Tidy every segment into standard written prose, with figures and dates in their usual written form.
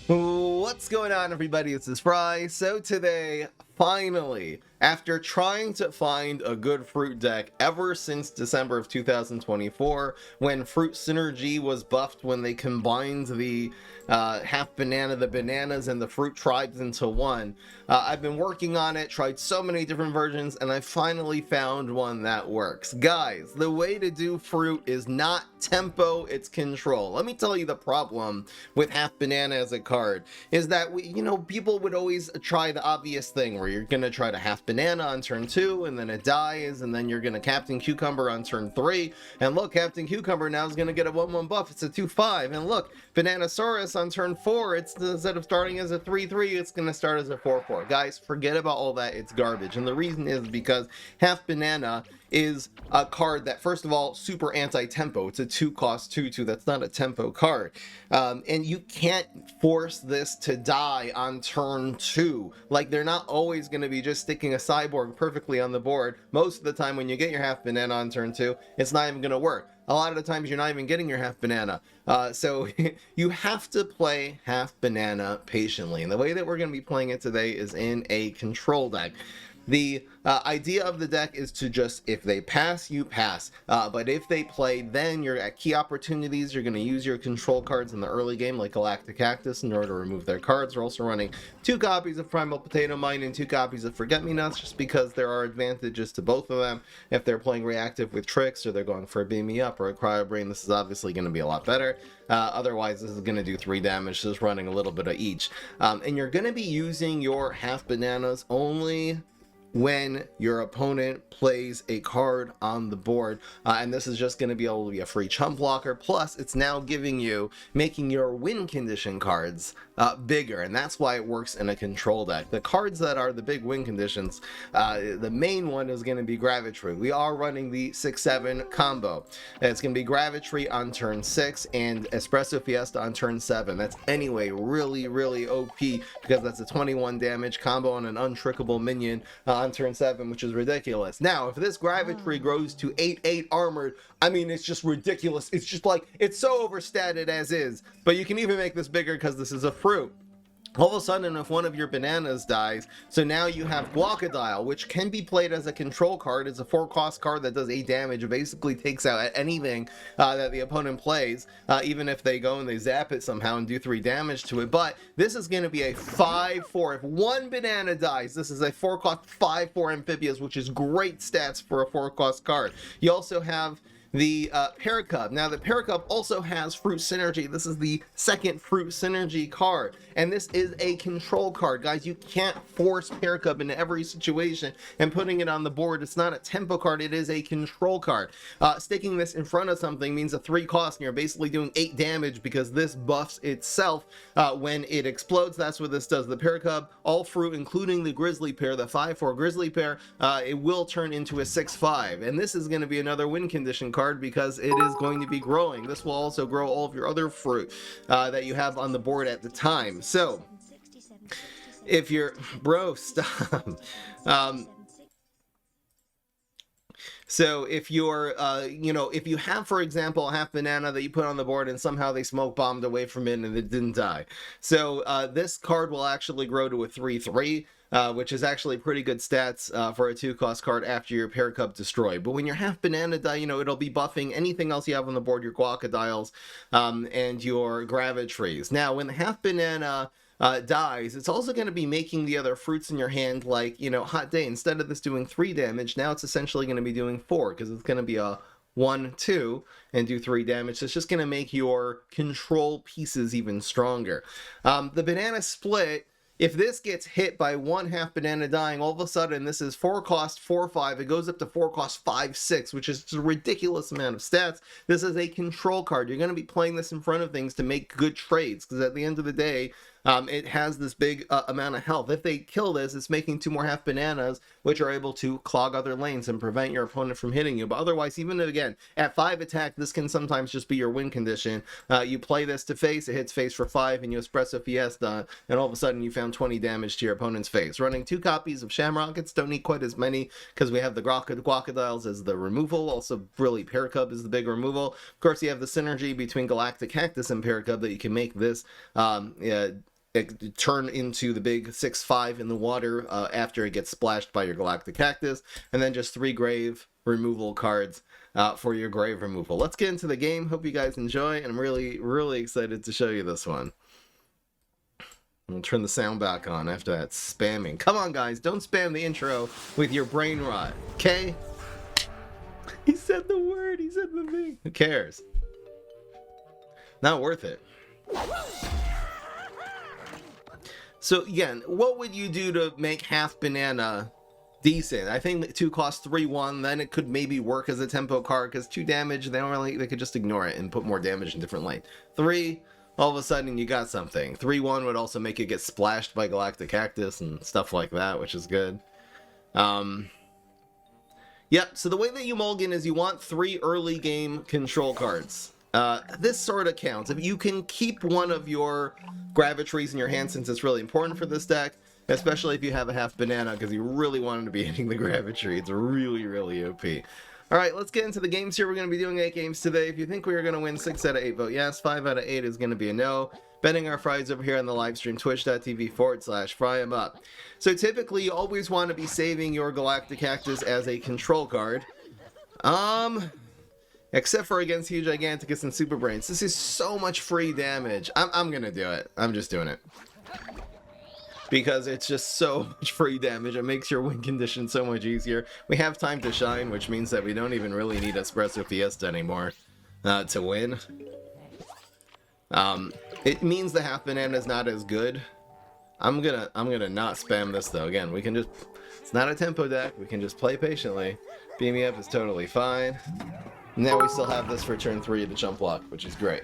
What's going on, everybody? This is Fry. So today, finally, after trying to find a good fruit deck ever since December of 2024, when Fruit Synergy was buffed when they combined the half banana, the bananas, and the fruit tribes into one, I've been working on it, tried so many different versions, and I finally found one that works. Guys, the way to do fruit is not tempo, it's control. Let me tell you the problem with half banana as a card is that people would always try the obvious thing where you're gonna try to half banana on turn 2 and then it dies, and then you're gonna Captain Cucumber on turn 3, and look, Captain Cucumber now is gonna get a 1/1 buff, it's a 2/5, and look, Bananasaurus on turn 4, it's instead of starting as a 3/3, it's gonna start as a 4/4. Guys, forget about all that, it's garbage. And the reason is because half banana is a card that, first of all, super anti-tempo. It's a 2-cost 2/2. That's not a tempo card. And you can't force this to die on turn 2. Like, they're not always going to be just sticking a cyborg perfectly on the board. Most of the time when you get your half banana on turn 2, it's not even going to work. A lot of the times you're not even getting your half banana. So you have to play half banana patiently. And the way that we're going to be playing it today is in a control deck. The idea of the deck is to just, if they pass, you pass. But if they play, then you're at key opportunities. You're going to use your control cards in the early game, like Galactic Cactus, in order to remove their cards. We're also running 2 copies of Primal Potato Mine and 2 copies of Forget-Me-Nots, just because there are advantages to both of them. If they're playing reactive with tricks, or they're going for a Beam Me Up or a Cryo Brain, this is obviously going to be a lot better. Otherwise, this is going to do 3 damage, just running a little bit of each. And you're going to be using your half bananas only when your opponent plays a card on the board, and this is just going to be able to be a free chump blocker. Plus, it's now making your win condition cards bigger, and that's why it works in a control deck. The cards that are the big win conditions, the main one is going to be Gravitry. We are running the 6/7 combo. It's going to be Gravitry on turn 6 and Espresso Fiesta on turn 7. That's anyway really OP, because that's a 21 damage combo on an untrickable minion on turn 7, which is ridiculous. Now, if this Gravitry grows to 8/8 armored, I mean, it's just ridiculous. It's just like, it's so overstated as is, but you can even make this bigger because this is a fruit. All of a sudden, if one of your bananas dies, so now you have Guacodile, which can be played as a control card. It's a 4-cost card that does 8 damage. It basically takes out anything that the opponent plays, even if they go and they zap it somehow and do 3 damage to it. But this is going to be a 5/4. If one banana dies, this is a 4-cost 5/4 Amphibious, which is great stats for a 4-cost card. You also have the Paracub. Now, the Paracub also has Fruit Synergy. This is the second Fruit Synergy card, and this is a control card. Guys, you can't force Paracub into every situation and putting it on the board. It's not a tempo card, it is a control card. Sticking this in front of something means a 3-cost, and you're basically doing 8 damage because this buffs itself when it explodes. That's what this does. The Paracub, all fruit, including the Grizzly Pear, the 5/4 Grizzly Pear, it will turn into a 6/5, and this is going to be another win condition card because it is going to be growing. This will also grow all of your other fruit that you have on the board at the time. So if you're stop. So if you're, if you have, for example, a half banana that you put on the board and somehow they smoke bombed away from it and it didn't die. So this card will actually grow to a 3/3. Which is actually pretty good stats for a 2-cost card after your Paracub destroyed. But when your half banana die, it'll be buffing anything else you have on the board, your Guacodiles and your Gravitries. Now, when the half banana dies, it's also going to be making the other fruits in your hand, like, Hot Day. Instead of this doing 3 damage, now it's essentially going to be doing 4, because it's going to be a 1/2 and do 3 damage. So it's just going to make your control pieces even stronger. The banana split, if this gets hit by one half banana dying, all of a sudden this is 4-cost 4/5. It goes up to 4-cost 5/6, which is a ridiculous amount of stats. This is a control card. You're going to be playing this in front of things to make good trades, because at the end of the day, it has this big amount of health. If they kill this, it's making 2 more half bananas, which are able to clog other lanes and prevent your opponent from hitting you. But otherwise, even again, at 5 attack, this can sometimes just be your win condition. You play this to face, it hits face for 5, and you Espresso Fiesta, and all of a sudden you found 20 damage to your opponent's face. Running 2 copies of Shamrockets, don't need quite as many, because we have the Guacodiles as the removal. Also, really, Paracub is the big removal. Of course, you have the synergy between Galactic Cactus and Paracub that you can make this turn into the big 6/5 in the water after it gets splashed by your Galactic Cactus, and then just 3 grave removal cards for your grave removal. Let's get into the game. Hope you guys enjoy, and I'm really excited to show you this one. I'll turn the sound back on after that spamming. Come on, guys, don't spam the intro with your brain rot, okay? He said the word, he said the thing. Who cares? Not worth it. So again, what would you do to make half banana decent? I think 2 costs 3/1, then it could maybe work as a tempo card, because 2 damage, they could just ignore it and put more damage in different lane. 3, all of a sudden you got something. 3/1 would also make it get splashed by Galactic Cactus and stuff like that, which is good. Yep, so the way that you mulligan is you want 3 early game control cards. This sort of counts. If you can keep one of your Gravitries in your hand, since it's really important for this deck, especially if you have a half banana, because you really want to be hitting the Gravitry. It's really OP. Alright, let's get into the games here. We're going to be doing 8 games today. If you think we are going to win 6 out of 8, vote yes. 5 out of 8 is going to be a no. Betting our fries over here on the live stream, twitch.tv/fry'emup. So typically, you always want to be saving your Galactic Cactus as a control card. Except for against Huge Giganticus and Super Brains. This is so much free damage. I'm going to do it. I'm just doing it. Because it's just so much free damage. It makes your win condition so much easier. We have time to shine, which means that we don't even really need Espresso Fiesta anymore to win. It means the half banana is not as good. I'm gonna not spam this though. Again, we can just, it's not a tempo deck. We can just play patiently. Beam me up is totally fine. Now we still have this for turn 3 to jump block, which is great.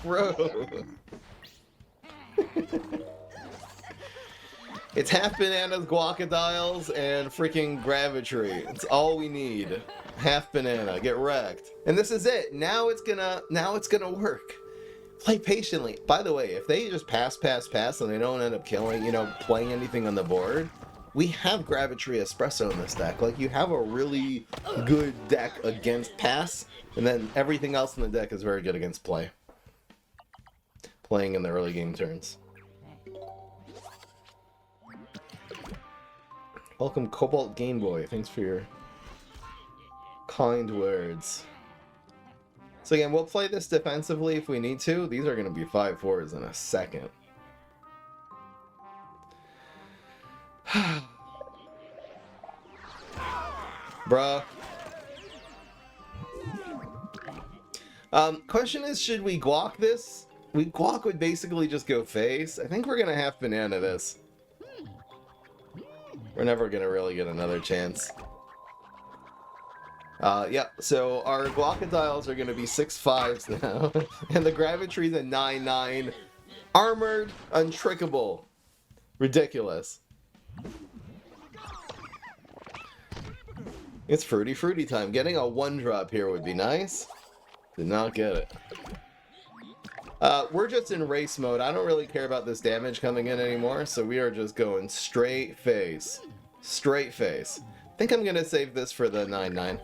Bro. It's half bananas, guacodiles, and freaking Gravitry. It's all we need. Half banana, get wrecked. And this is it. Now it's gonna work. Play patiently. By the way, if they just pass, and they don't end up killing, playing anything on the board, we have Gravitry Espresso in this deck. Like, you have a really good deck against pass, and then everything else in the deck is very good against play. Playing in the early game turns. Welcome, Cobalt Game Boy. Thanks for your kind words. So again, we'll play this defensively if we need to. These are going to be 5/4s in a second. Bruh. Question is, should we guac this? Guac would basically just go face. I think we're going to half banana this. We're never going to really get another chance. Yeah, so our Guacodiles are going to be 6/5s now. And the Gravitry's a 9/9. Armored, untrickable. Ridiculous. It's fruity time. Getting a 1-drop here would be nice. Did not get it. We're just in race mode. I don't really care about this damage coming in anymore, so we are just going straight face. Straight face. I think I'm going to save this for the 9/9.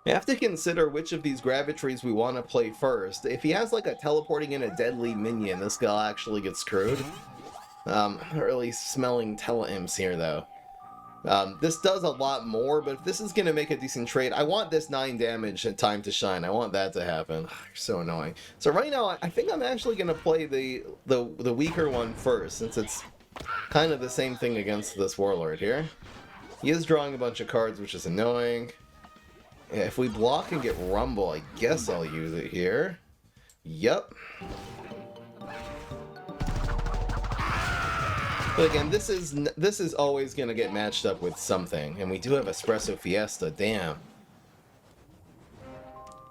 We have to consider which of these Gravitries we want to play first. If he has like a teleporting in a deadly minion, this guy actually gets screwed. Not really smelling tele-imps here though. This does a lot more, but if this is going to make a decent trade, I want this 9 damage at time to shine. I want that to happen. You're so annoying. So right now, I think I'm actually going to play the weaker one first, since it's kind of the same thing against this Warlord here. He is drawing a bunch of cards, which is annoying. Yeah, if we block and get Rumble, I guess I'll use it here. Yep. But again, this is always going to get matched up with something. And we do have Espresso Fiesta, damn.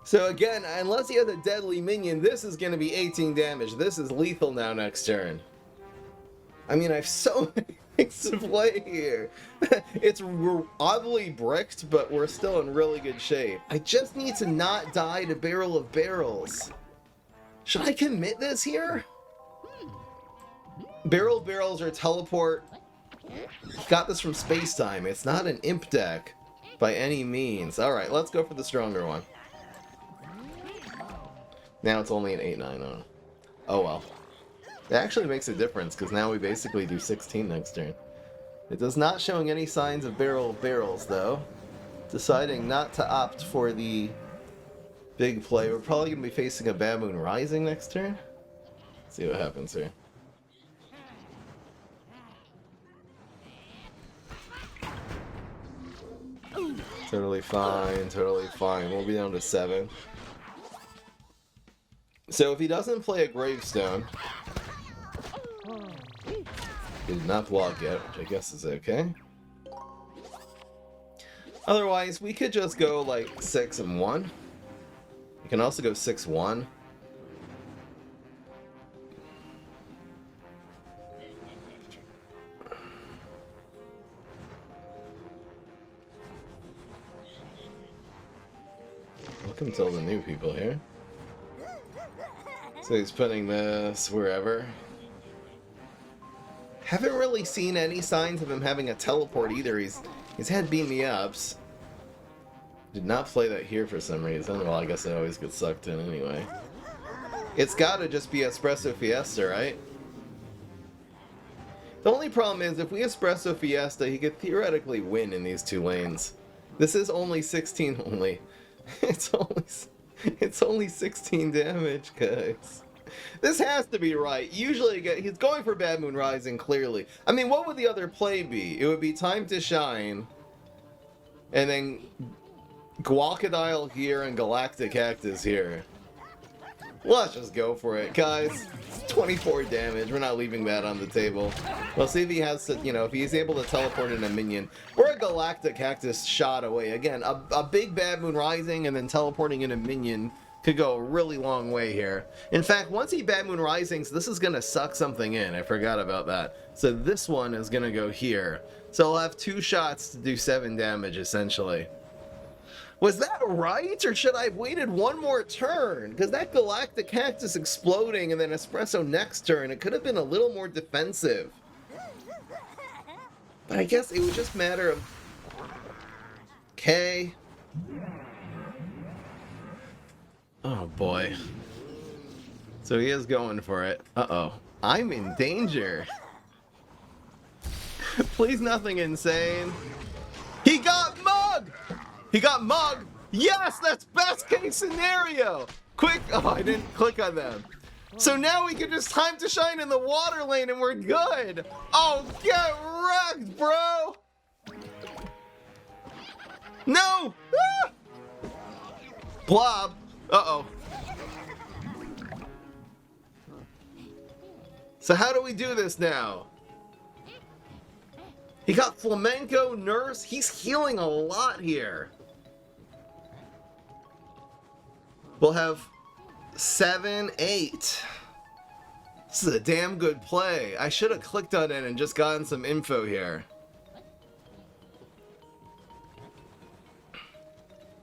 So again, unless he has a deadly minion, this is going to be 18 damage. This is lethal now next turn. I mean, I have so many things to play here. We're oddly bricked, but we're still in really good shape. I just need to not die to Barrel of Barrels. Should I commit this here? Barrel of Barrels or teleport. Got this from Space Time. It's not an imp deck by any means. Alright, let's go for the stronger one. Now it's only an 8-9 on. Oh well. It actually makes a difference, because now we basically do 16 next turn. It does not showing any signs of barrels, though. Deciding not to opt for the big play. We're probably going to be facing a Bad Moon Rising next turn. Let's see what happens here. Totally fine, totally fine. We'll be down to 7. So if he doesn't play a Gravestone... He did not block yet, which I guess is okay. Otherwise, we could just go like 6 and 1. We can also go 6-1. Welcome to all the new people here. So he's putting this wherever. Haven't really seen any signs of him having a teleport either. He's had beam me ups. Did not play that here for some reason. Well, I guess it always gets sucked in anyway. It's gotta just be Espresso Fiesta, right? The only problem is if we Espresso Fiesta, he could theoretically win in these 2 lanes. This is only 16 only. It's only 16 damage, guys. This has to be right. Usually he's going for Bad Moon Rising, clearly. I mean, what would the other play be? It would be Time to Shine, and then Guacadile here and Galactic Cactus here. Let's just go for it, guys. 24 damage. We're not leaving that on the table. We'll see if he has to, you know, if he's able to teleport in a minion. We're a Galactic Cactus shot away. Again, a big Bad Moon Rising and then teleporting in a minion could go a really long way here. In fact, once he Bad Moon Risings, this is going to suck something in. I forgot about that. So this one is going to go here. So I'll have 2 shots to do 7 damage, essentially. Was that right, or should I have waited 1 more turn? Because that Galactic Cactus exploding and then Espresso next turn, it could have been a little more defensive. But I guess it would just matter of... Okay. Oh boy. So he is going for it. Uh-oh. I'm in danger. Please nothing insane. He got M.U.G! He got M.U.G! Yes, that's best case scenario! Quick! Oh, I didn't click on them. So now we can just Time to Shine in the water lane and we're good! Oh, get wrecked, bro! No! Ah! Blob! Uh-oh. So how do we do this now? He got Flamenco, Nurse. He's healing a lot here. We'll have 7, 8. This is a damn good play. I should have clicked on it and just gotten some info here.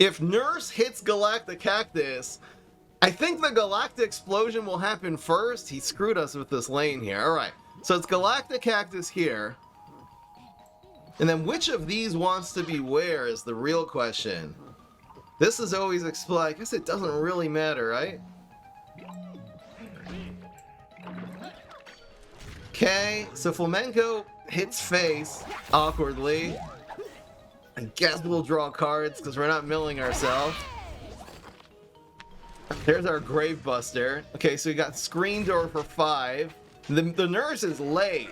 If Nurse hits Galactic Cactus, I think the Galactic Explosion will happen first. He screwed us with this lane here. Alright, so it's Galactic Cactus here. And then which of these wants to be where is the real question. This is always explode. I guess it doesn't really matter, right? Okay, so Flamenco hits face awkwardly. I guess we'll draw cards because we're not milling ourselves. There's our Gravebuster. Okay, so we got Screen Door for 5. The Nurse is late.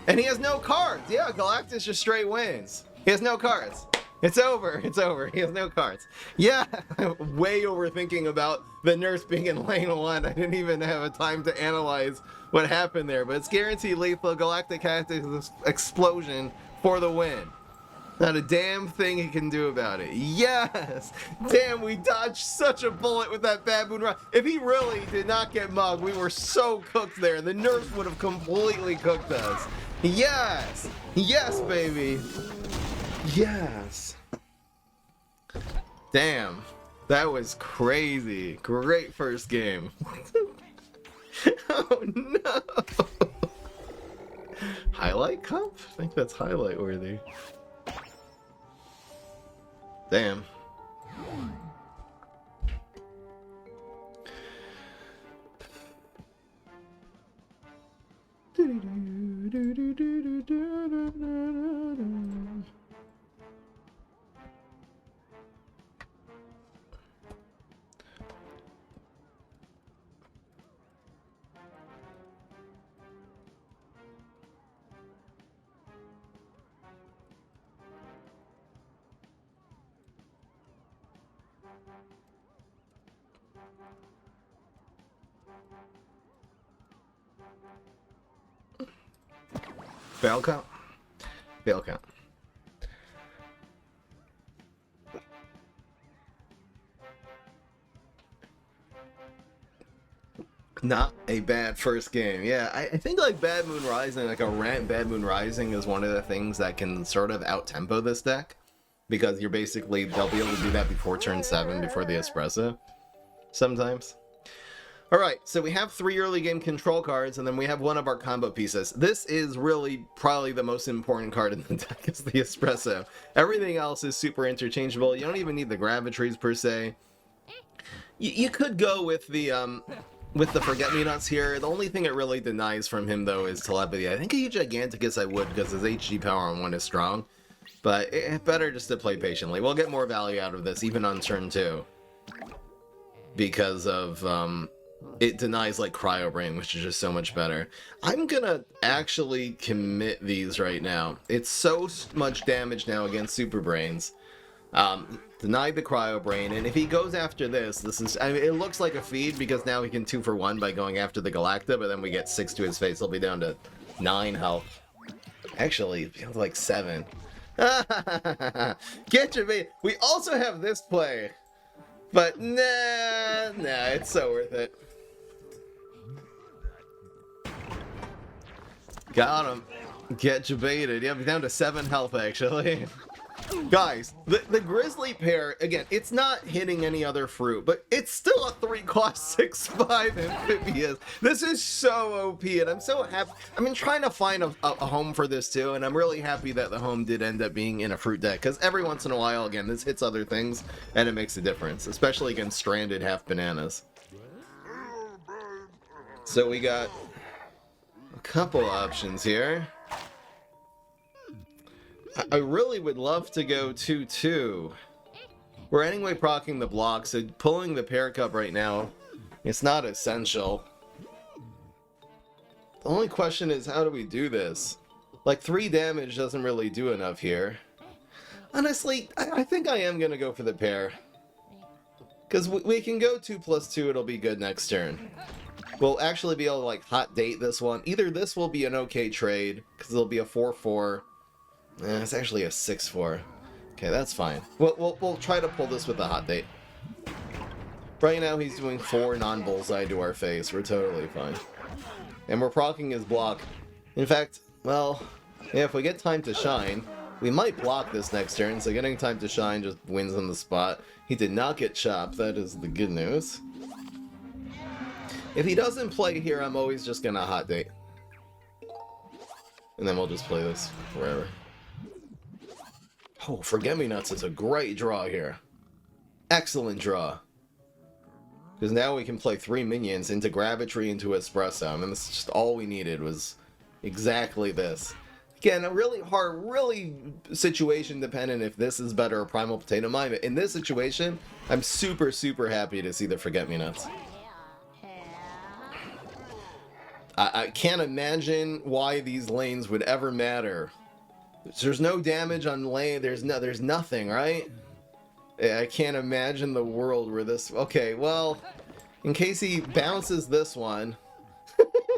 And he has no cards. Yeah, Galactus just straight wins. He has no cards. It's over. It's over. He has no cards. Yeah, way overthinking about the Nurse being in lane 1. I didn't even have a time to analyze what happened there. But it's guaranteed lethal Galactic Cactus Explosion for the win. Not a damn thing he can do about it. Yes! Damn, we dodged such a bullet with that Bad Moon Run. If he really did not get M.U.G, we were so cooked there. The Nurse would have completely cooked us. Yes! Yes, baby! Yes! Damn. That was crazy. Great first game. Oh, no! Highlight Cup? I think that's highlight worthy. Damn. Fail count? Fail count. Not a bad first game. Yeah, I think like Bad Moon Rising, like a rant Bad Moon Rising is one of the things that can sort of out-tempo this deck. Because you're basically, they'll be able to do that before turn 7, before the espresso. Sometimes. Alright, so we have 3 early game control cards, and then we have one of our combo pieces. This is really probably the most important card in the deck, is the espresso. Everything else is super interchangeable. You don't even need the Gravitries per se. You could go with the Forget-Me-Nots here. The only thing it really denies from him, though, is telepathy. I think a Giganticus I would, because his HG power on 1 is strong. But it's better just to play patiently. We'll get more value out of this, even on turn 2. Because of, it denies, like, Cryo Brain, which is just so much better. I'm gonna actually commit these right now. It's so much damage now against Super Brains. Denied the Cryo Brain, and if he goes after this is, I mean, it looks like a feed, because now he can 2 for 1 by going after the Galacta, but then we get 6 to his face. He'll be down to 9 health. Actually, feels like 7. Get your bait. We also have this play. But nah, it's so worth it. Got him. Get jebaited. Yeah, down to 7 health actually. Guys, the Grizzly pair, again, it's not hitting any other fruit, but it's still a 3-cost 6/5 amphibious. This is so OP, and I'm so happy. I've been trying to find a home for this too, and I'm really happy that the home did end up being in a fruit deck, because every once in a while, again, this hits other things, and it makes a difference, especially against stranded half bananas. So we got a couple options here. I really would love to go 2-2. We're anyway proccing the block, so pulling the pair cup right now, it's not essential. The only question is, how do we do this? Like, 3 damage doesn't really do enough here. Honestly, I think I am going to go for the pair. Because we can go 2+2, it'll be good next turn. We'll actually be able to, like, hot date this one. Either this will be an okay trade, because it'll be a 4-4. It's actually a 6-4. Okay, that's fine. We'll try to pull this with a hot date. Right now he's doing 4 non-bullseye to our face. We're totally fine. And we're proccing his block. In fact, well, yeah, if we get time to shine, we might block this next turn, so getting time to shine just wins on the spot. He did not get chopped. That is the good news. If he doesn't play here, I'm always just gonna hot date. And then we'll just play this wherever. Oh, Forget-Me-Nots is a great draw here. Excellent draw. Because now we can play 3 minions into Gravitry, into Espresso. I mean, this is just all we needed was exactly this. Again, a really hard, really situation dependent if this is better or Primal Potato Mine. But in this situation, I'm super, super happy to see the Forget-Me-Nots. I can't imagine why these lanes would ever matter. There's no damage on lane. There's nothing, right? I can't imagine the world where this... Okay, well, in case he bounces this one,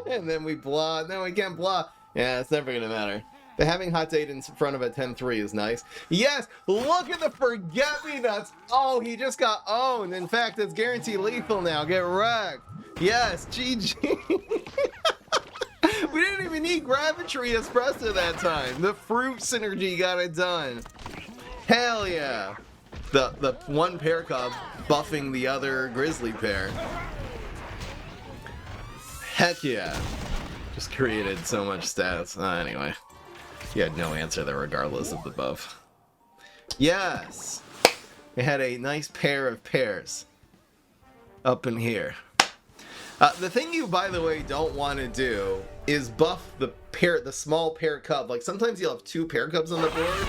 and then we blah... No, we can't blah. Yeah, it's never gonna matter. But having hot date in front of a 10-3 is nice. Yes, look at the Forget-Me-Nots. Oh, he just got owned. In fact, it's guaranteed lethal now. Get wrecked. Yes, GG. We didn't even need Gravitry Espresso that time. The fruit synergy got it done. Hell yeah. The one pair cup buffing the other Grizzly pair. Heck yeah. Just created so much stats. Anyway. You had no answer there regardless of the buff. Yes. We had a nice pair of pairs up in here. The thing you, by the way, don't want to do is buff the small pair cub. Like, sometimes you'll have 2 pair cubs on the board,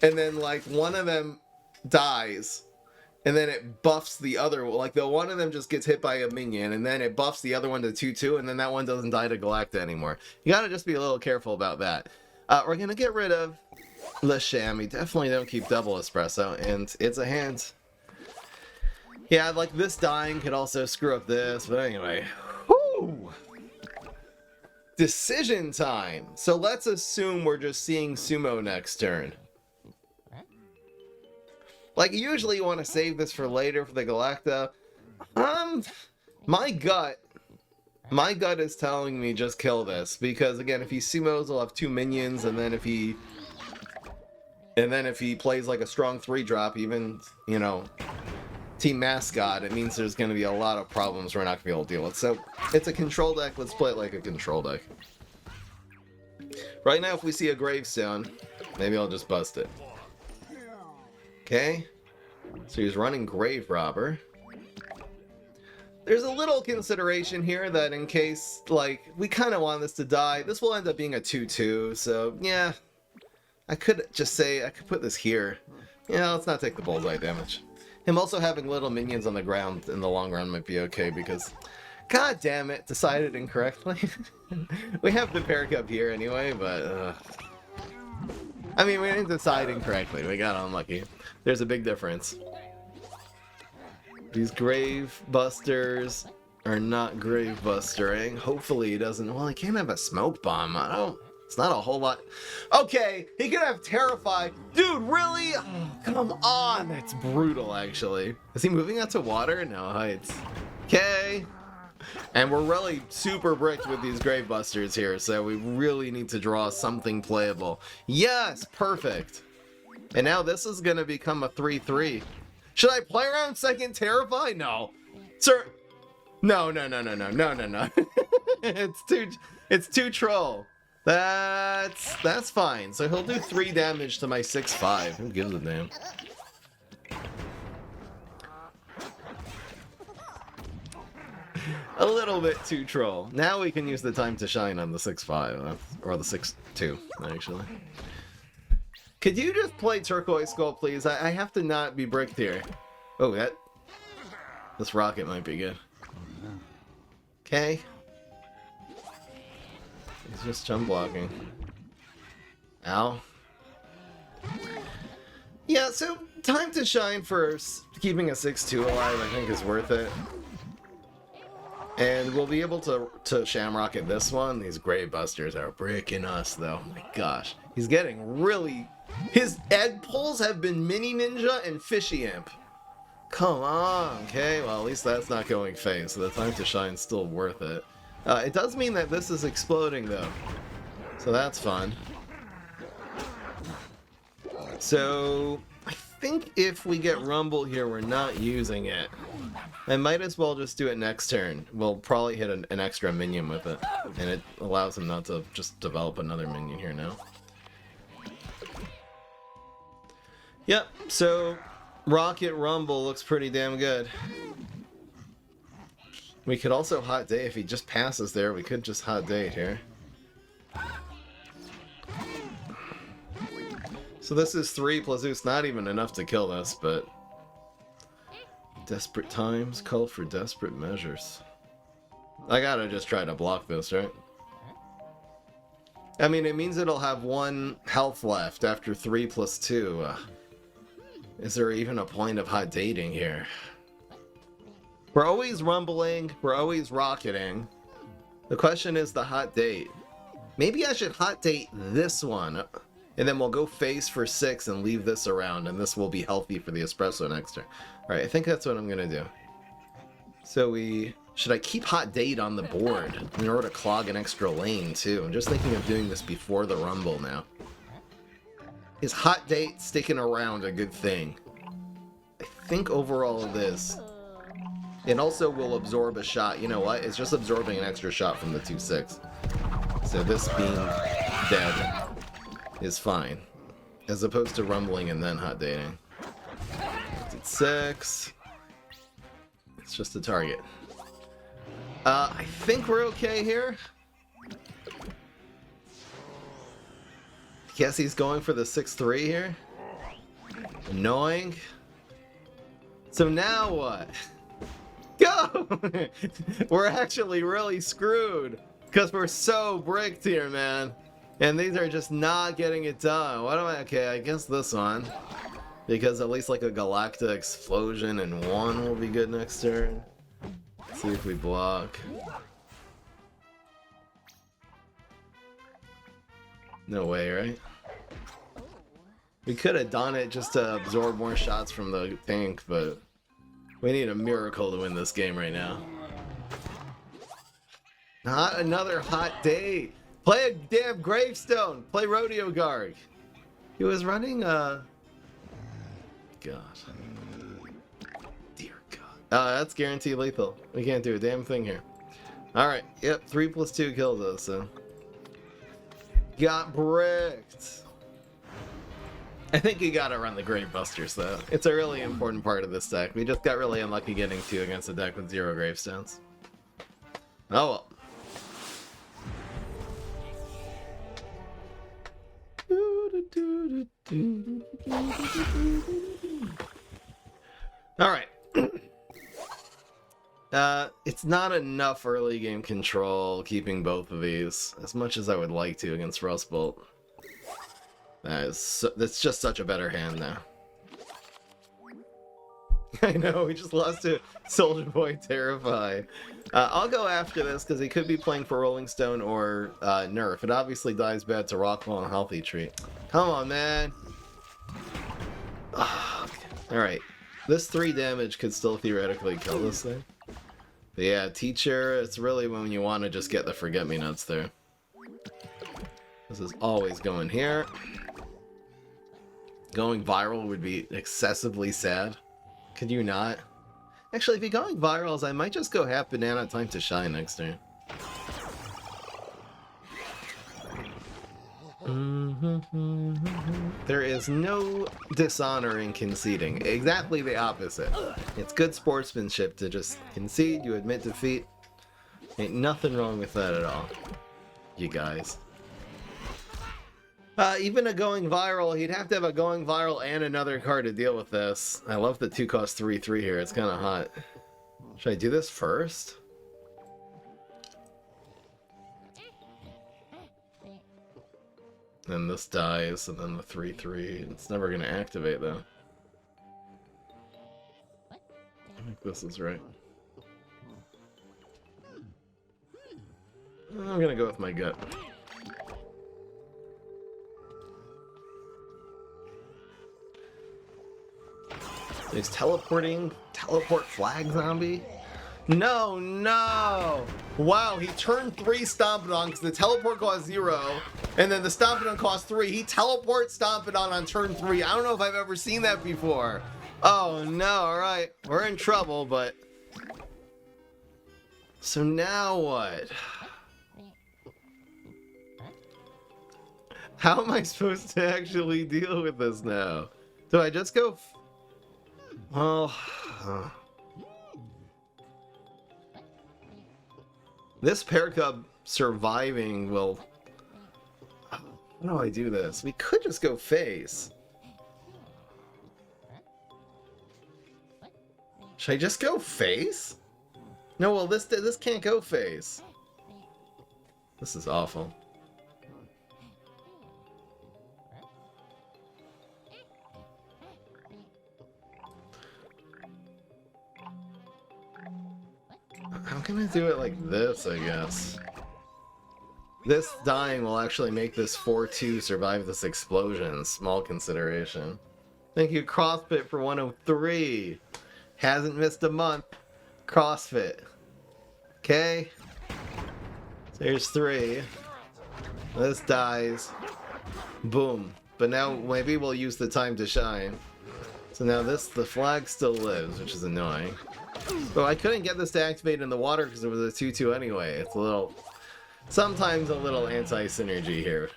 and then, like, one of them dies, and then it buffs the other. Like, one of them just gets hit by a minion, and then it buffs the other one to 2/2, and then that one doesn't die to Galacta anymore. You gotta just be a little careful about that. We're gonna get rid of the Chamois. Definitely don't keep double espresso, and it's a hand. Yeah, like, this dying could also screw up this, but anyway. Whew! Decision time! So let's assume we're just seeing Sumo next turn. Like, usually you want to save this for later for the Galacta. My gut is telling me just kill this, because again, if he Sumos, he'll have 2 minions, and then if he plays like a strong 3-drop, even, you know, Team Mascot, it means there's going to be a lot of problems we're not going to be able to deal with. So, it's a control deck, let's play it like a control deck. Right now, if we see a Gravestone, maybe I'll just bust it. Okay, so he's running Grave Robber. There's a little consideration here that in case, like, we kind of want this to die, this will end up being a 2/2, so yeah, I could just say, I could put this here. Yeah, let's not take the bullseye damage. Him also having little minions on the ground in the long run might be okay, because, god damn it, decided incorrectly. We have the pair cup here anyway, but, I mean, we didn't decide incorrectly, we got unlucky. There's a big difference. These Grave Busters are not Grave Bustering. Hopefully he doesn't, well, he can't have a Smoke Bomb, it's not a whole lot. Okay, he could have Terrify. Dude, really? Oh, come on, that's brutal, actually. Is he moving out to water? No, heights. Okay. And we're really super bricked with these Grave Busters here, so we really need to draw something playable. Yes, perfect. And now this is going to become a 3/3. Should I play around second Terrify? No. Sir. No. It's too troll. That's fine. So he'll do 3 damage to my 6/5. Who gives a damn? A little bit too troll. Now we can use the time to shine on the 6/5, or the 6/2, actually. Could you just play Turquoise Skull, please? I have to not be bricked here. Oh, this rocket might be good. Okay. He's just chum blocking. Ow. Yeah, so time to shine for keeping a 6/2 alive, I think, is worth it. And we'll be able to Shamrocket this one. These Grave Busters are breaking us, though. Oh my gosh. He's getting really... His egg pulls have been Mini Ninja and Fishy Imp. Come on, okay? Well, at least that's not going phase, so the time to shine's still worth it. It does mean that this is exploding, though. So that's fun. So, I think if we get Rumble here, we're not using it. I might as well just do it next turn. We'll probably hit an extra minion with it. And it allows him not to just develop another minion here now. Yep, so Rocket Rumble looks pretty damn good. We could also Hot Day if he just passes there. We could just Hot Day here. So this is 3 plus Zeus, not even enough to kill this, but... Desperate times call for desperate measures. I gotta just try to block this, right? I mean, it means it'll have 1 health left after 3 plus 2. Is there even a point of hot dating here? We're always rumbling, we're always rocketing. The question is the hot date. Maybe I should hot date this one, and then we'll go face for 6 and leave this around, and this will be healthy for the espresso next turn. Alright, I think that's what I'm gonna do. So should I keep hot date on the board in order to clog an extra lane too? I'm just thinking of doing this before the rumble now. Is hot date sticking around a good thing? I think overall it is. It also will absorb a shot. You know what? It's just absorbing an extra shot from the 2/6. So this being dead is fine. As opposed to rumbling and then hot dating. It's at 6. It's just a target. I think we're okay here. Guess he's going for the 6-3 here. Annoying. So now what? Go! We're actually really screwed because we're so bricked here, man. And these are just not getting it done. What am I? Okay, I guess this one. Because at least like a galactic explosion and one will be good next turn. Let's see if we block. No way, right? We could have done it just to absorb more shots from the pink, but we need a miracle to win this game right now. Not another hot day. Play a damn gravestone. Play Rodeo Guard. He was running God. Dear God. That's guaranteed lethal. We can't do a damn thing here. Alright, yep, 3+2 kills us, so. Got bricked. I think you gotta run the Grave Busters, though. It's a really important part of this deck. We just got really unlucky getting 2 against a deck with 0 gravestones. Oh well. Alright. It's not enough early game control keeping both of these, as much as I would like to against Rustbolt. That's just such a better hand now. I know, we just lost to Soldier Boy Terrify. I'll go after this because he could be playing for Rolling Stone or Nerf. It obviously dies bad to Rockfall and Healthy Treat. Come on, man. Alright. This 3 damage could still theoretically kill this thing. But yeah, Teacher, it's really when you want to just get the Forget-Me-Nuts there. This is always going here. Going viral would be excessively sad. Could you not? Actually, if you're going virals, I might just go half banana time to shine next turn. There is no dishonor in conceding. Exactly the opposite. It's good sportsmanship to just concede, you admit defeat. Ain't nothing wrong with that at all. You guys. Even a going viral, he'd have to have a going viral and another card to deal with this. I love the 2 cost 3/3 here, it's kind of hot. Should I do this first? Then this dies, and then the 3/3. It's never going to activate, though. I think this is right. I'm going to go with my gut. He's teleporting. Teleport flag zombie? No, no! Wow, he turned 3 Stompidon because the teleport cost 0, and then the Stompidon cost 3. He teleports Stompidon on turn 3. I don't know if I've ever seen that before. Oh no, alright. We're in trouble, but... So now what? How am I supposed to actually deal with this now? Do I just go... Well... This Pear Cub surviving will... How do I do this? We could just go face. Should I just go face? No, well, this can't go face. This is awful. I'm gonna do it like this, I guess. This dying will actually make this 4-2 survive this explosion. Small consideration. Thank you, CrossFit, for 103. Hasn't missed a month. CrossFit. Okay. So here's 3. This dies. Boom. But now maybe we'll use the time to shine. So now the flag still lives, which is annoying. But I couldn't get this to activate in the water because it was a 2-2 anyway. It's a little... Sometimes a little anti-synergy here.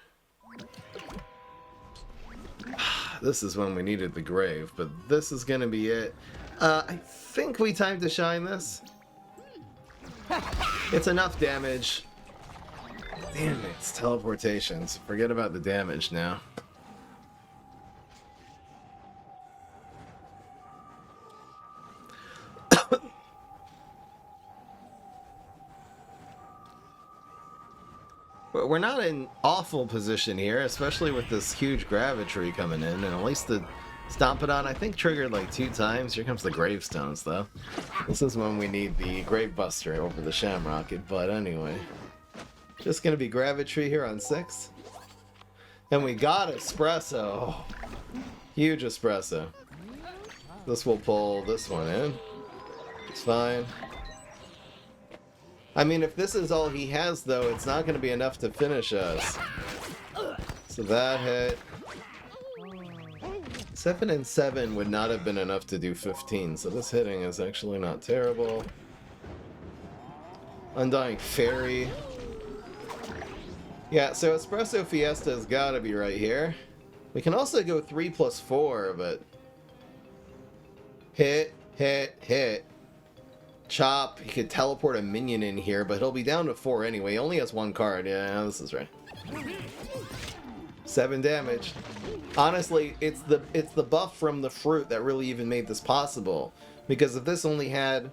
This is when we needed the grave, but this is gonna be it. I think we time to shine this. It's enough damage. Damn it, it's teleportations. Forget about the damage now. We're not in awful position here, especially with this huge Gravitry coming in, and at least the Stompidon, I think, triggered like 2 times. Here comes the Gravestones, though. This is when we need the Gravebuster over the Shamrocket, but anyway. Just gonna be Gravitry here on 6. And we got Espresso. Oh, huge Espresso. This will pull this one in. It's fine. I mean, if this is all he has, though, it's not going to be enough to finish us. So that hit. 7 and 7 would not have been enough to do 15, so this hitting is actually not terrible. Undying Fairy. Yeah, so Espresso Fiesta's got to be right here. We can also go 3 plus 4, but... Hit, hit, hit. Chop. He could teleport a minion in here, but he'll be down to 4 anyway. He only has 1 card. Yeah, this is right. 7 damage. Honestly, it's the buff from the fruit that really even made this possible. Because if this only had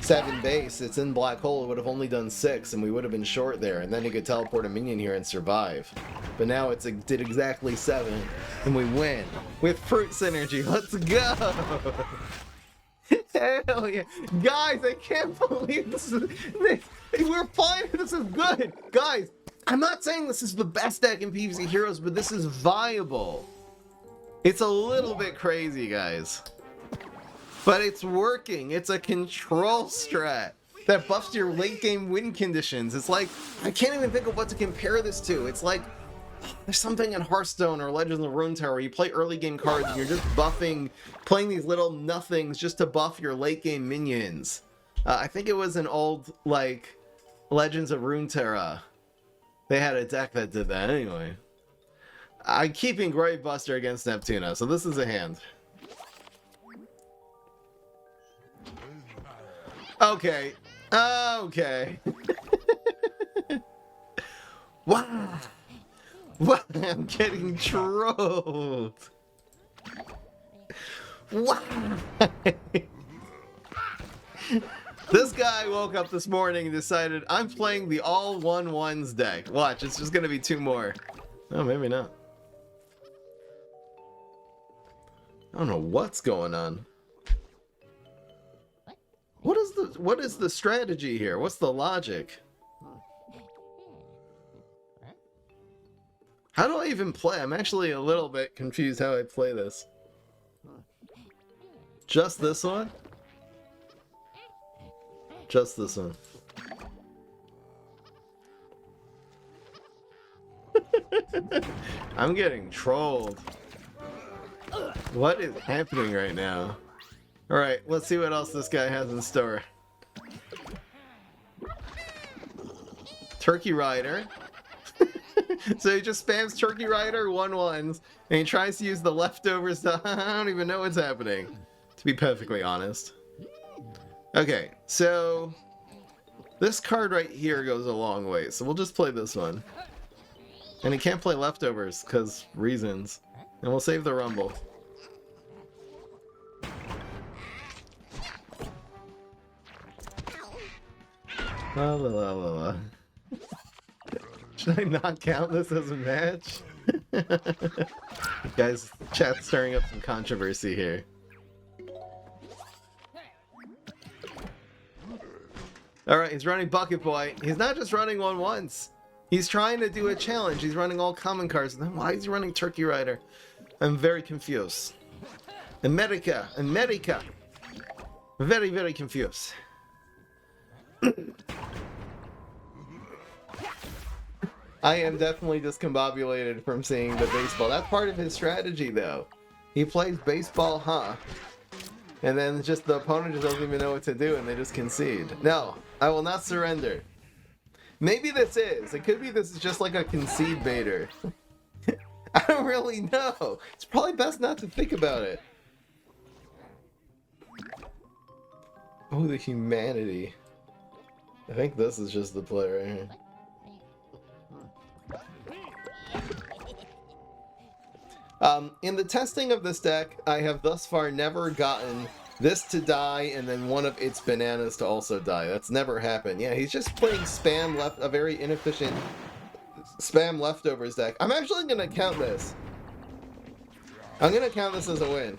7 base, it's in Black Hole, it would have only done 6, and we would have been short there. And then he could teleport a minion here and survive. But now it did exactly 7, and we win with fruit synergy. Let's go! Hell yeah. Guys, I can't believe this. We're fine. This is good. Guys, I'm not saying this is the best deck in PvZ Heroes, but this is viable. It's a little bit crazy, guys. But it's working. It's a control strat that buffs your late game win conditions. It's like, I can't even think of what to compare this to. It's like, there's something in Hearthstone or Legends of Runeterra where you play early game cards and you're just buffing, playing these little nothings just to buff your late game minions. I think it was an old, like, Legends of Runeterra. They had a deck that did that. Anyway. I'm keeping Gravebuster against Neptuna, so this is a hand. Okay. Okay. Wow. What? I'm getting trolled. Why? This guy woke up this morning and decided, I'm playing the all 1/1s deck. Watch, it's just gonna be 2 more. Oh, maybe not. I don't know what's going on. What is the strategy here? What's the logic? How do I even play? I'm actually a little bit confused how I play this. Just this one? Just this one. I'm getting trolled. What is happening right now? Alright, let's see what else this guy has in store. Turkey Rider. So he just spams Turkey Rider 1/1s, and he tries to use the leftovers to... I don't even know what's happening, to be perfectly honest. Okay, so... this card right here goes a long way, so we'll just play this one. And he can't play leftovers, because reasons. And we'll save the Rumble. La la la la la. Should I not count this as a match? Guys, chat's stirring up some controversy here. Alright, he's running Bucket Boy. He's not just running 1/1s. He's trying to do a challenge. He's running all common cards. Then why is he running Turkey Rider? I'm very confused. America. Very, very confused. I am definitely discombobulated from seeing the baseball. That's part of his strategy, though. He plays baseball, huh? And then just the opponent just doesn't even know what to do, and they just concede. No, I will not surrender. Maybe this is. It could be this is just like a concede baiter. I don't really know. It's probably best not to think about it. Oh, the humanity. I think this is just the play right here. In the testing of this deck, I have thus far never gotten this to die and then one of its bananas to also die. That's never happened. Yeah, he's just playing spam left, a very inefficient spam leftovers deck. I'm actually going to count this. I'm going to count this as a win.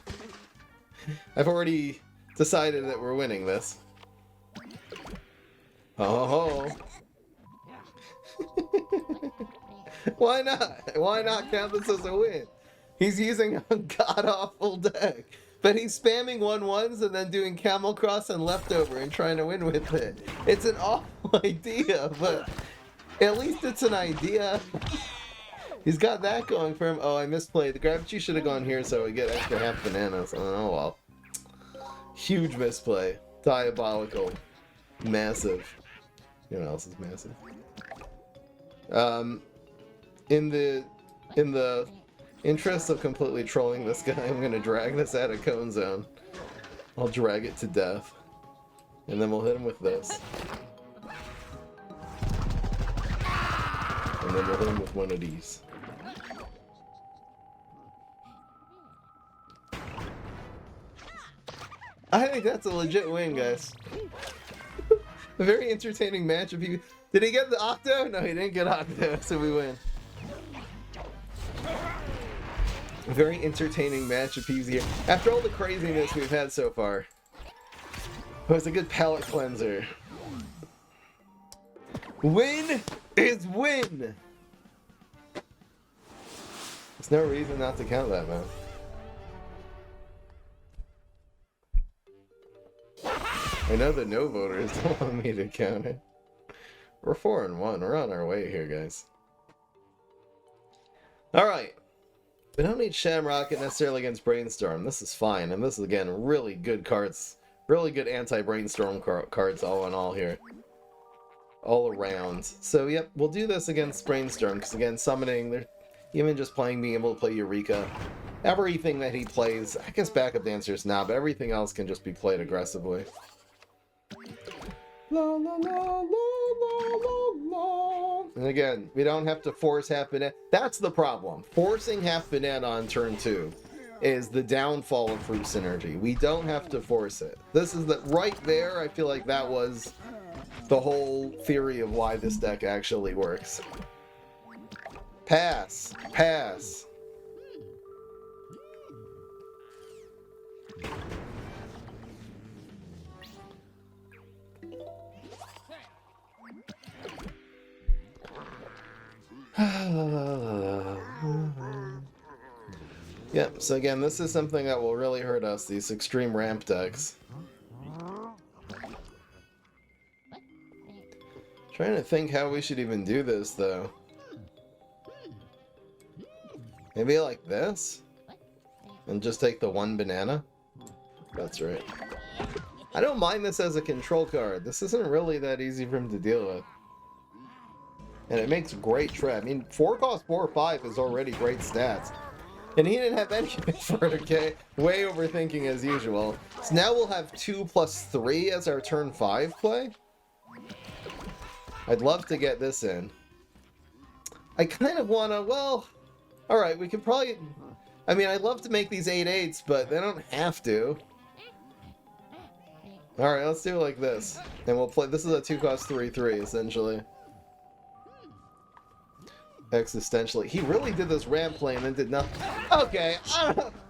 I've already decided that we're winning this. Oh. Why not? Why not count this as a win? He's using a god-awful deck. But he's spamming 1/1s and then doing Camel Cross and Leftover and trying to win with it. It's an awful idea, but at least it's an idea. He's got that going for him. Oh, I misplayed. The Gravity should have gone here so we get extra half bananas. Oh, well. Huge misplay. Diabolical. Massive. You know what else is massive? In the interest of completely trolling this guy, I'm gonna drag this out of Cone Zone. I'll drag it to death. And then we'll hit him with this. And then we'll hit him with one of these. I think that's a legit win, guys. A very entertaining match. Did he get the Octo? No, he didn't get Octo, so we win. A very entertaining match of Peasy here. After all the craziness we've had so far, it was a good palate cleanser. Win is win! There's no reason not to count that, man. I know the no voters don't want me to count it. We're 4-1. We're on our way here, guys. Alright. We don't need Shamrocket necessarily against Brainstorm. This is fine. And this is, again, really good cards. Really good anti-Brainstorm cards all in all here. All around. So, yep, we'll do this against Brainstorm. Because, again, summoning, even just playing, being able to play Eureka. Everything that he plays, I guess Backup Dancer's not, but everything else can just be played aggressively. La, la, la, la, la, la. And again, we don't have to force half banana. That's the problem. Forcing half banana on turn 2 is the downfall of Fruit Synergy. We don't have to force it. This is right there. I feel like that was the whole theory of why this deck actually works. Pass. Pass. Yep, so again, this is something that will really hurt us, these extreme ramp decks. Trying to think how we should even do this, though. Maybe like this? And just take the one banana? That's right. I don't mind this as a control card. This isn't really that easy for him to deal with. And it makes great trap. I mean, 4 cost 4 or 5 is already great stats. And he didn't have any for it, okay? Way overthinking as usual. So now we'll have 2+3 as our turn 5 play. I'd love to get this in. I kind of want to, well... Alright, we could probably... I mean, I'd love to make these 8/8s, but they don't have to. Alright, let's do it like this. And we'll play... This is a 2 cost 3/3, essentially. Existentially. He really did this ramp play and then did nothing. Okay,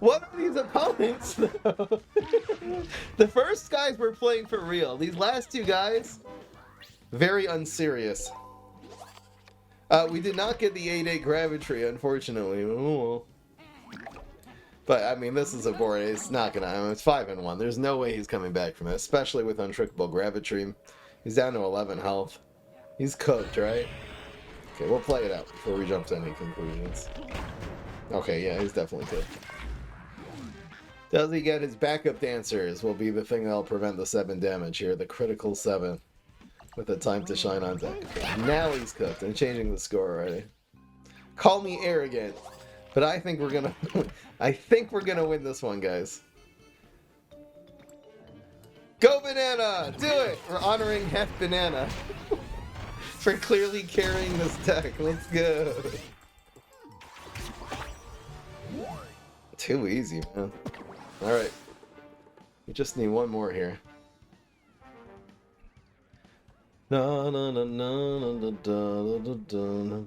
what are these opponents, though? The first guys were playing for real. These last 2 guys, very unserious. We did not get the 8/8 Gravity, unfortunately. Ooh. But, I mean, this is a board. It's not gonna... I mean, it's 5-1. There's no way he's coming back from it, especially with Untrickable Gravity. He's down to 11 health. He's cooked, right? Okay, we'll play it out before we jump to any conclusions. Okay, yeah, he's definitely good. Does he get his backup dancers? Will be the thing that'll prevent the 7 damage here. The critical 7. With a time to shine on deck. Okay, now he's cooked. I'm changing the score already. Call me arrogant. But I think we're gonna... I think we're gonna win this one, guys. Go banana! Do it! We're honoring half banana. For clearly carrying this deck. Let's go. Too easy, man. Alright. We just need one more here. Na na na na na na na na na na.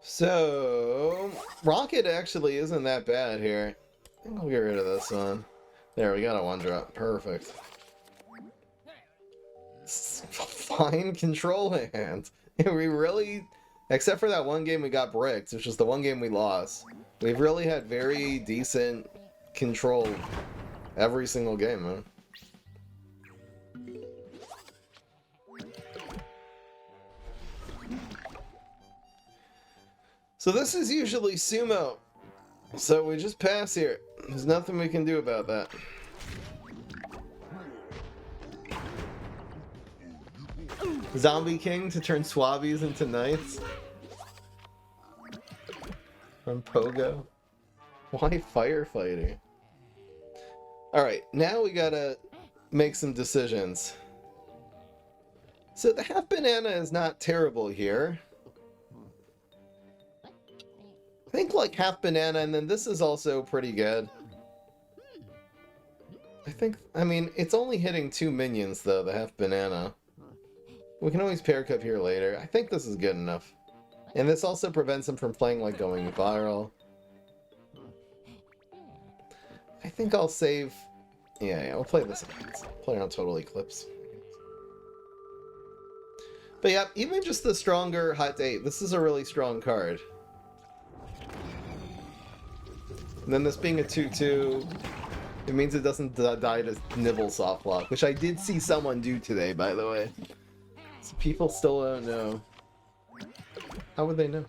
So, Rocket actually isn't that bad here. I think I'll get rid of this one. There, we got a 1-drop. Perfect. Fine control hand. We really, except for that one game we got bricked, which was the one game we lost, we've really had very decent control every single game, man. So this is usually sumo, so we just pass here. There's nothing we can do about that. Zombie King to turn Swabbies into Knights? From Pogo? Why Firefighter? Alright, now we gotta make some decisions. So the half banana is not terrible here. I think like half banana, and then this is also pretty good. I mean, it's only hitting 2 minions though, the half banana. We can always pair cup here later. I think this is good enough. And this also prevents him from playing like going viral. I think I'll save... Yeah, we'll play this. Play on Total Eclipse. But yeah, even just the stronger Hot Date, this is a really strong card. And then this being a 2-2, it means it doesn't die to Nibble soft lock, which I did see someone do today, by the way. So people still don't know. How would they know?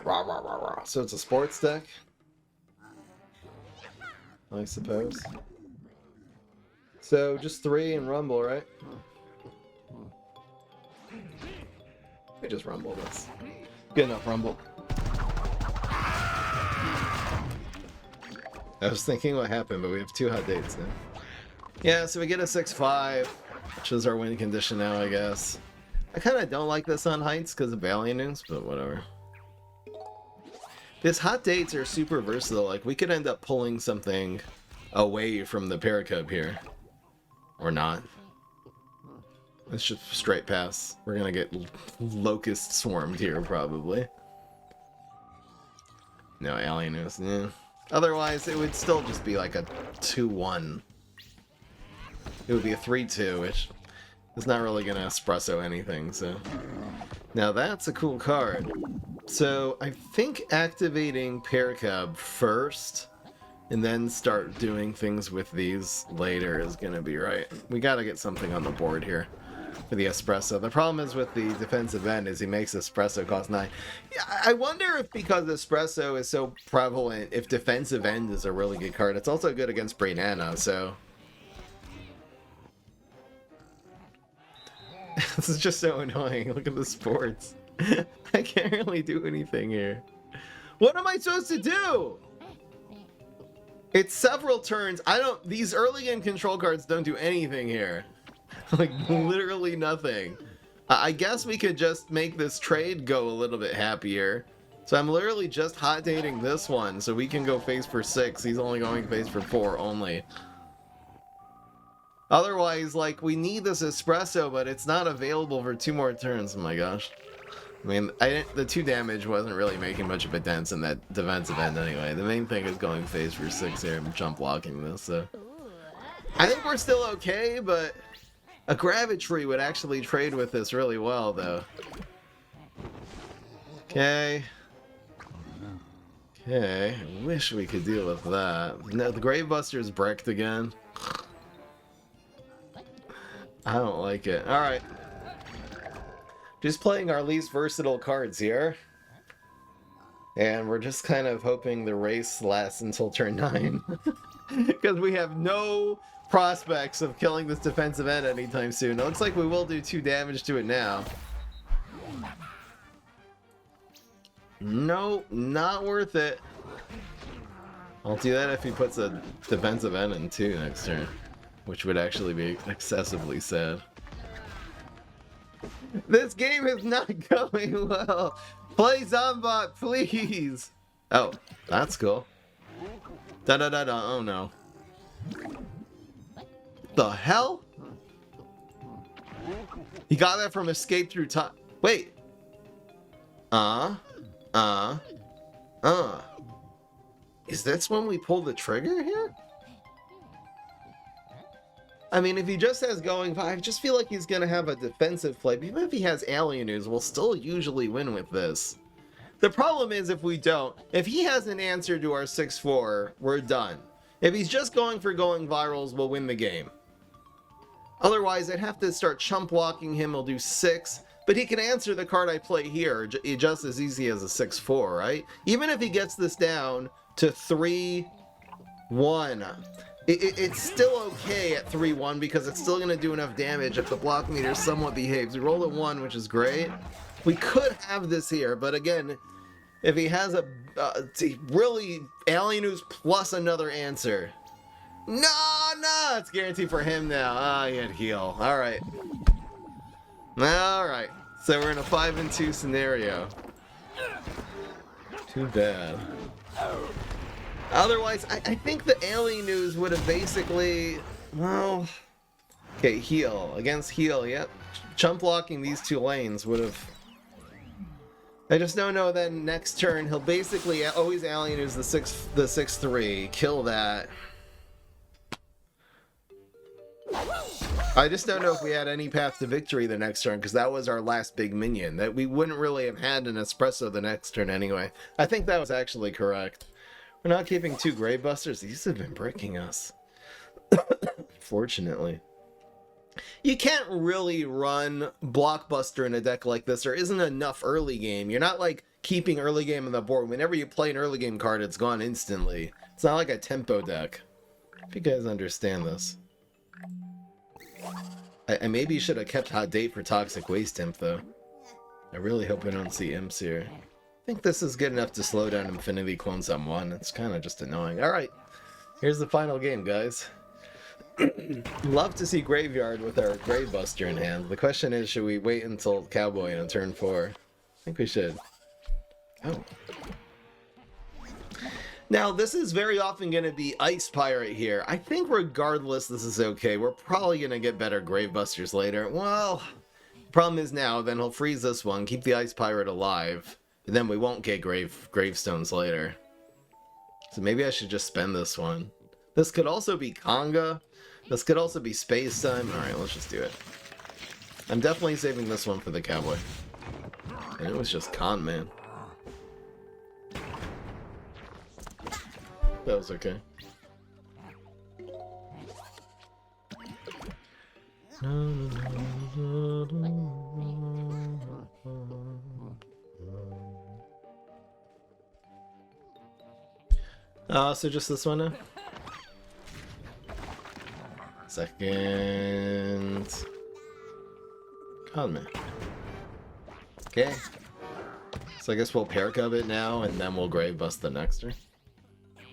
Rah, rah, rah, rah. So it's a sports deck? I suppose. So just 3 and Rumble, right? We just Rumble this. Good enough, Rumble. I was thinking what happened, but we have 2 hot dates now. Yeah, so we get a 6-5, which is our win condition now, I guess. I kind of don't like this on Heights because of Valiant News, but whatever. These hot dates are super versatile. Like, we could end up pulling something away from the Paracub here. Or not. It's just straight pass. We're gonna get locust swarmed here, probably. No, Alien News, yeah. Otherwise, it would still just be like a 2-1. It would be a 3-2, which is not really gonna espresso anything, so... Now that's a cool card. So, I think activating Paracub first, and then start doing things with these later is gonna be right. We gotta get something on the board here for the espresso. The problem is with the defensive end is he makes espresso cost 9. Yeah, I wonder if because espresso is so prevalent, if defensive end is a really good card. It's also good against Brainana, so... This is just so annoying. Look at the sports. I can't really do anything here. What am I supposed to do? It's several turns. These early game control cards don't do anything here. Like, literally nothing. I guess we could just make this trade go a little bit happier. So I'm literally just hot dating this one so we can go face for 6. He's only going face for 4 only. Otherwise, like, we need this espresso, but it's not available for 2 more turns. Oh my gosh. I mean, the 2 damage wasn't really making much of a dent in that defensive end anyway. The main thing is going phase for 6 here and jump blocking this, so... I think we're still okay, but a Gravitry would actually trade with this really well, though. Okay. Okay, I wish we could deal with that. No, the Gravebuster's bricked again. I don't like it. Alright. Just playing our least versatile cards here. And we're just kind of hoping the race lasts until turn 9. Because we have no prospects of killing this defensive end anytime soon. It looks like we will do 2 damage to it now. No, not worth it. I'll do that if he puts a defensive end in too next turn, which would actually be excessively sad. This game is not going well. Play Zombot, please. Oh, that's cool. Da-da-da-da, oh no. The hell? He got that from Escape Through Time. Wait. Is this when we pull the trigger here? I mean, if he just has going, I just feel like he's gonna have a defensive play. Even if he has Alien News, we'll still usually win with this. The problem is if we don't, if he has an answer to our 6-4, we're done. If he's just going for going virals, we'll win the game. Otherwise, I'd have to start chump blocking him. He'll do 6, but he can answer the card I play here just as easy as a 6-4, right? Even if he gets this down to 3-1, it's still okay at 3-1 because it's still going to do enough damage if the block meter somewhat behaves. We rolled a 1, which is great. We could have this here, but again, if he has a really Alien News plus another answer. No, it's guaranteed for him now. Ah, he had heal. All right. So we're in a 5-2 scenario. Too bad. Otherwise, I think the Alien News would have basically, well, okay, heal against heal. Yep, chump blocking these 2 lanes would have. I just don't know. Then next turn he'll basically always Alien News the 6-3, kill that. I just don't know if we had any path to victory the next turn, because that was our last big minion. That we wouldn't really have had an espresso the next turn anyway. I think that was actually correct. We're not keeping 2 Gravebusters. These have been breaking us. Fortunately. You can't really run Blockbuster in a deck like this. There isn't enough early game. You're not like keeping early game on the board. Whenever you play an early game card, it's gone instantly. It's not like a tempo deck. If you guys understand this. I maybe should have kept Hot Date for Toxic Waste Imp, though. I really hope we don't see imps here. I think this is good enough to slow down Infinity Clones on 1. It's kind of just annoying. Alright, here's the final game, guys. Love to see Graveyard with our Gravebuster in hand. The question is, should we wait until Cowboy on turn 4? I think we should. Oh. Now, this is very often going to be Ice Pirate here. I think regardless, this is okay. We're probably going to get better Gravebusters later. Well, problem is now, then he'll freeze this one, keep the Ice Pirate alive, and then we won't get Gravestones later. So maybe I should just spend this one. This could also be Conga. This could also be Space Time. Alright, let's just do it. I'm definitely saving this one for the Cowboy. And it was just Con Man. That was okay. So just this one now? Second... Con Man. Okay. So I guess we'll pair cub it now, and then we'll grave bust the next turn.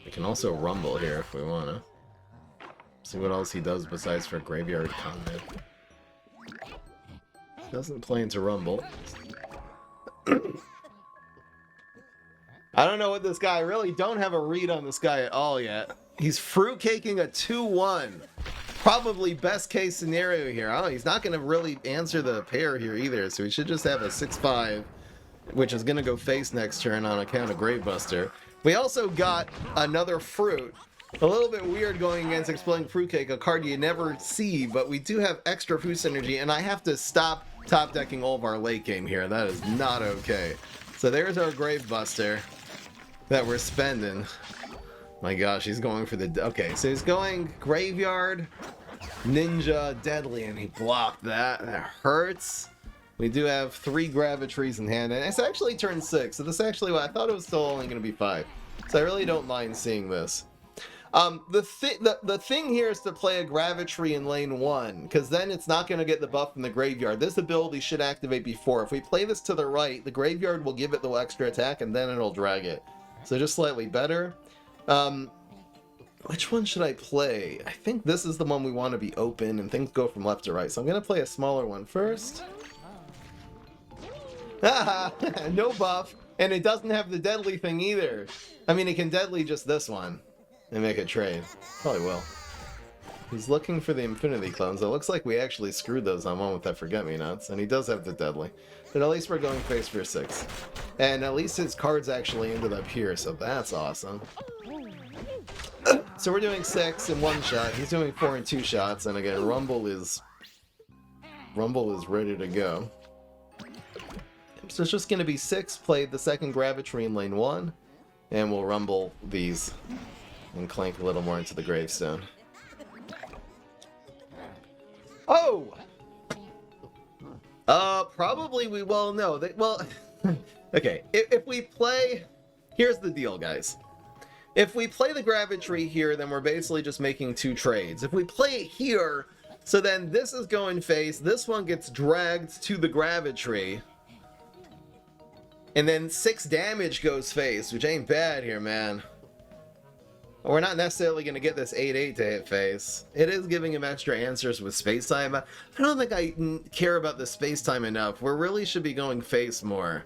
We can also rumble here if we wanna. See what else he does besides for graveyard Con Man. Doesn't play into rumble. I don't know what this guy, I really don't have a read on this guy at all yet. He's fruitcaking a 2-1. Probably best case scenario here. Oh, he's not going to really answer the pair here either, so he should just have a 6-5, which is going to go face next turn on account of Gravebuster. We also got another fruit. A little bit weird going against Exploding Fruitcake, a card you never see, but we do have extra fruit synergy, and I have to stop top decking all of our late game here. That is not okay. So there's our Gravebuster that we're spending. My gosh, he's going for the... Okay, so he's going Graveyard, Ninja, Deadly, and he blocked that. That hurts. We do have 3 Gravitries in hand, and it's actually turn 6, so this actually, I thought it was still only going to be 5. So I really don't mind seeing this. The thing here is to play a Gravitry in lane 1, because then it's not going to get the buff in the graveyard. This ability should activate before. If we play this to the right, the graveyard will give it the extra attack, and then it'll drag it. So just slightly better. Which one should I play? I think this is the one we want to be open, and things go from left to right. So I'm going to play a smaller one first. Haha, no buff, and it doesn't have the deadly thing either. I mean, it can deadly just this one. And make a trade. Probably will. He's looking for the Infinity Clones. It looks like we actually screwed those on one with that Forget-Me-Nots, and he does have the Deadly. But at least we're going face for 6. And at least his cards actually ended up here, so that's awesome. So we're doing 6 in 1 shot. He's doing 4 in 2 shots, and again, Rumble is ready to go. So it's just going to be 6 played the second Gravitry in lane 1, and we'll Rumble these. And clank a little more into the gravestone. Oh! Probably we will know. Well, okay. If we play... Here's the deal, guys. If we play the Gravitry here, then we're basically just making 2 trades. If we play it here, so then this is going face, this one gets dragged to the Gravitry, and then 6 damage goes face, which ain't bad here, man. We're not necessarily going to get this 8-8 to hit face. It is giving him extra answers with space time. I don't think I care about the space time enough. We really should be going face more.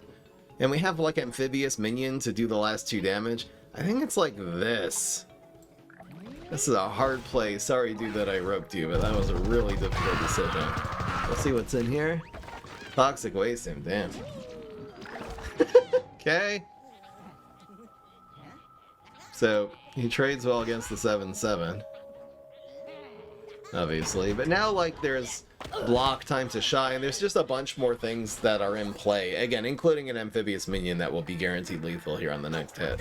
And we have like Amphibious Minion to do the last 2 damage. I think it's like this. This is a hard play. Sorry, dude, that I roped you, but that was a really difficult decision. Let's see what's in here. Toxic Waste him, damn. Okay. So, he trades well against the 7-7. Obviously. But now, like, there's block time to shine. There's just a bunch more things that are in play. Again, including an Amphibious Minion that will be guaranteed lethal here on the next hit.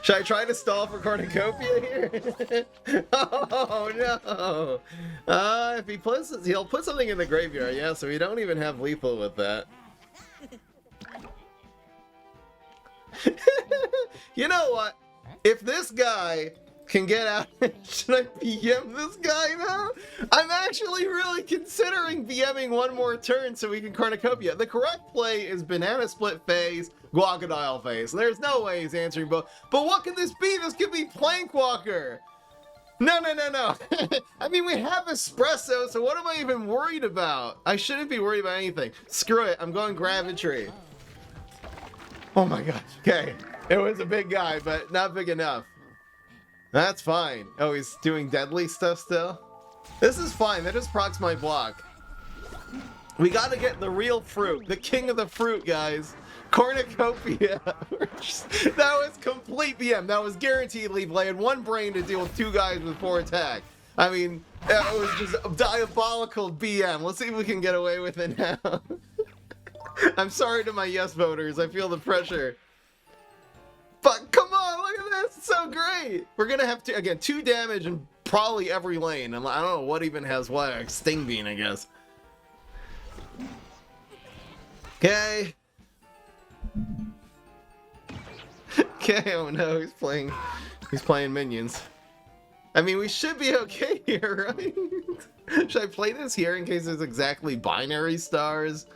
Should I try to stall for Cornucopia here? Oh, no. If he puts... He'll put something in the graveyard, yeah, so we don't even have lethal with that. You know what? If this guy can get out, should I BM this guy now? I'm actually really considering BMing one more turn so we can Cornucopia. The correct play is Banana Split phase, Guacodile phase. There's no way he's answering both. But what could this be? This could be Plankwalker. No. I mean, we have Espresso, so what am I even worried about? I shouldn't be worried about anything. Screw it, I'm going Gravitry. Oh my gosh, okay. It was a big guy, but not big enough. That's fine. Oh, he's doing deadly stuff still? This is fine, that just procs my block. We gotta get the real fruit, the king of the fruit, guys. Cornucopia. That was complete BM. That was guaranteed lethal. I had 1 brain to deal with 2 guys with 4 attack. I mean, it was just a diabolical BM. Let's see if we can get away with it now. I'm sorry to my yes voters. I feel the pressure. But come on, look at this. It's so great. We're going to have, again, 2 damage in probably every lane. And I don't know what even has what. Sting Bean, I guess. Okay. Okay, oh no, he's playing minions. I mean, we should be okay here, right? Should I play this here in case there's exactly binary stars?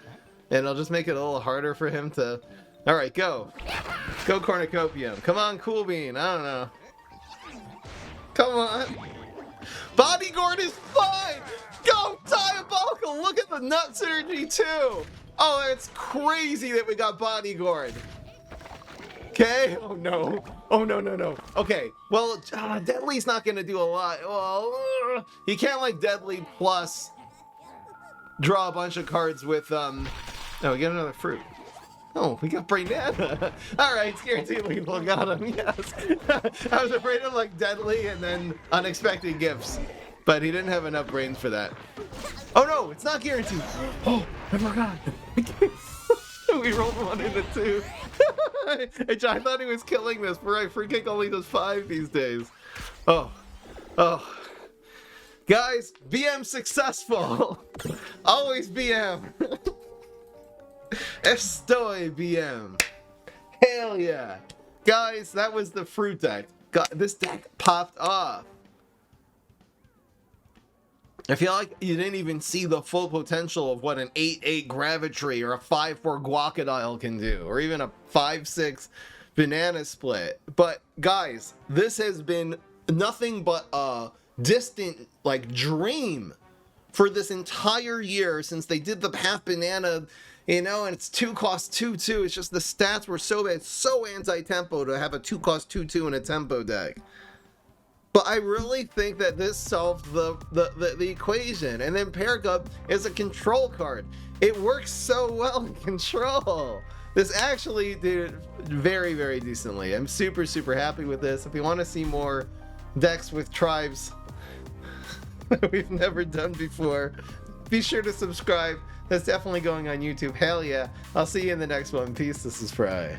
And I'll just make it a little harder for him to... Alright, go. Go Cornucopium. Come on, Cool Bean. I don't know. Come on. Bodyguard is fine! Go, Diabolical! Look at the nut synergy, too! Oh, it's crazy that we got Bodyguard. Okay. Oh, no. Oh, no. Okay. Well, Deadly's not going to do a lot. Well, he can't, like, Deadly plus draw a bunch of cards with, Oh, we get another fruit. Oh, we got Brainana. Alright, it's guaranteed lethal. Got him, yes. I was afraid of, like, Deadly and then unexpected gifts. But he didn't have enough brains for that. Oh, no, it's not guaranteed. Oh, I forgot. We rolled 1 into 2. I thought he was killing this. Free kick only does 5 these days. Oh. Guys, BM successful. Always BM. Estoy BM. Hell yeah. Guys, that was the fruit deck. God, this deck popped off. I feel like you didn't even see the full potential of what an 8-8 Gravitry or a 5-4 Guacodile can do, or even a 5-6 Banana Split. But guys, this has been nothing but a distant like dream for this entire year since they did the half banana, you know, and it's 2 cost 2/2. It's just the stats were so bad, so anti-tempo to have a 2 cost 2/2 in a tempo deck. But I really think that this solved the equation. And then Pair Cup is a control card. It works so well in control. This actually did very, very decently. I'm super, super happy with this. If you want to see more decks with tribes that we've never done before, be sure to subscribe. That's definitely going on YouTube. Hell yeah. I'll see you in the next one. Peace. This is Fry.